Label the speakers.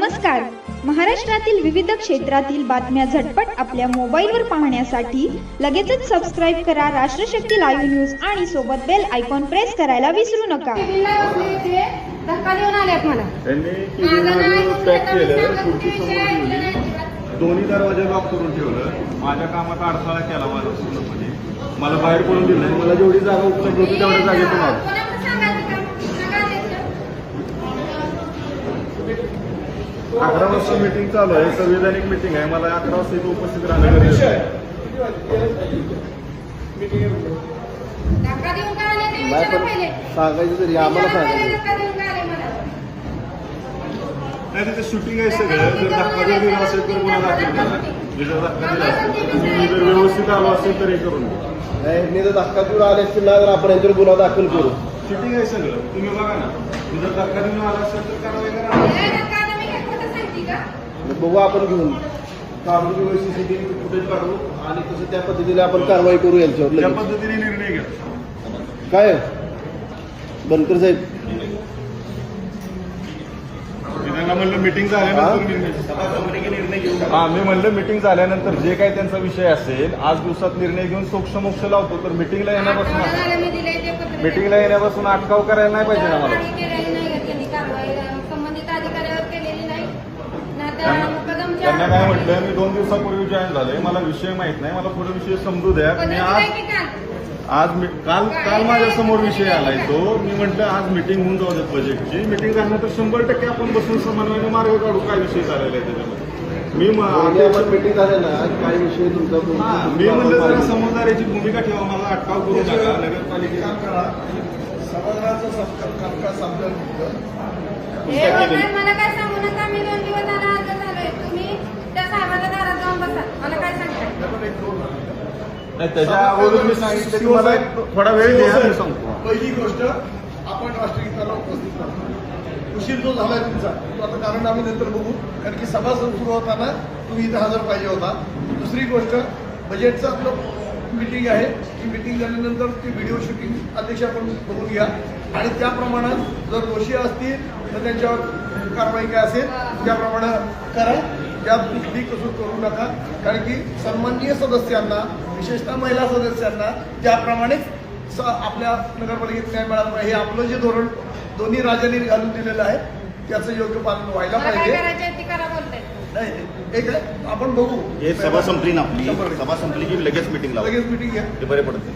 Speaker 1: नमस्कार. महाराष्ट्रातील विविध क्षेत्रातील बातम्या झटपट आपल्या मोबाईलवर पाहण्यासाठी लगेचच सबस्क्राईब करा राष्ट्रशक्ती लाईव्ह न्यूज आणि सोबत बेल आयकॉन प्रेस करायला विसरू नका.
Speaker 2: धक्का देऊन आल्यात मला.
Speaker 3: दोन्ही दरवाजे लॉक करून ठेवलं. माझ्या कामात अडथळा केला माझा पूर्णपणे. मला बाहेर पडून दिलं नाही. मला जेवढी जागा उपलब्ध होती तेवढ्या जागेतून आलो. 11 वाजता मीटिंग चालू आहे. संविधानिक मीटिंग आहे. मला 11 वाजता इथे उपस्थित राहणं गरजेचं आहे.
Speaker 4: सांगायचं तरी आम्हाला सांगायचं
Speaker 3: नाही, तिथे शूटिंग आहे सगळं. जर धक्का जर दिला असेल तर गुन्हा दाखल करा. जर धक्का दिला असेल तुम्ही जर व्यवस्थित आलो असेल तर हे करून घ्या.
Speaker 4: नाही जर धक्का देऊन आले असतील ना तर आपण यांच्यावर गुन्हा दाखल करू.
Speaker 3: शूटिंग आहे सगळं. तुम्ही बघा ना. जर धक्का देऊन आला असेल तर कारवाई करा.
Speaker 4: बघू आपण घेऊन काढून सीसीटीव्ही फुटेज काढू आणि तसं त्या पद्धतीने आपण कारवाई करू यांच्यावर.
Speaker 3: त्या पद्धतीने निर्णय घ्या.
Speaker 4: काय बनकर साहेब
Speaker 3: त्यांना म्हणलं मीटिंग झाल्यानंतर निर्णय घेऊ. हा, मी म्हणलं मीटिंग झाल्यानंतर जे काही त्यांचा विषय असेल आज दिवसात निर्णय घेऊन सोक्ष लावतो. तर मीटिंगला येण्यापासून अटकाव करायला नाही पाहिजे ना मला. त्यांना काय म्हटलं, मी 2 दिवसापूर्वी जॉईन झाले. मला विषय माहित नाही. मला पुढे विषय समजू द्या. मी काल माझ्या समोर विषय आलाय तो. मी म्हटलं आज मीटिंग होऊन जाऊ देत बजेटची. मीटिंग झाल्यानंतर 100% आपण बसून समन्वयाने मार्ग काढू काय विषय झालेला आहे त्याच्यामध्ये.
Speaker 4: मीटिंग झाल्या ना काही विषय तुमचा
Speaker 3: मी म्हणलं जरा समजदारीची भूमिका ठेवा. मला अटकाव करू नका. नगरपालिकेचा
Speaker 2: मला काय सांगू नका. मी 2 दिवस झाला आज झालोय. तुम्ही त्या साहेबांच्या दारात जाऊन बसा. मला काय सांगताय?
Speaker 3: नाही, त्याच्या अगोदर मी सांगितलं की मला थोडा वेळ द्या. मी सांगतो.
Speaker 5: पहिली गोष्ट आपण राष्ट्रगीताला उपस्थित राहतो. उशीर जो झालाय तुमचा तो आता कारण आम्ही नंतर बघू. कारण की सभा सुरू होताना तुम्ही इथं हजर पाहिजे होता. दुसरी गोष्ट बजेटचं आपलं मीटिंग आहे. ही मीटिंग झाल्यानंतर ती व्हिडिओ शूटिंग अध्यक्ष आपण बघून घ्या आणि त्याप्रमाणे जर दोषी असतील तर त्यांच्यावर कारवाई काय असेल त्याप्रमाणे करा. त्यात कुठली कसूर करू नका. कारण की सन्माननीय सदस्यांना विशेषतः महिला सदस्यांना त्याप्रमाणेच आपल्या नगरपालिकेत न्याय मिळाला पाहिजे. हे आपलं जे धोरण दोन्ही राज्यांनी घालून दिलेलं आहे त्याचं योग्य पालन व्हायला पाहिजे. नाही एक आपण बघू.
Speaker 3: हे सभा संपली ना आपली. सभा संपली की लगेच मीटिंग
Speaker 5: लगेच मीटिंग घ्या.
Speaker 3: ते बरे पडते.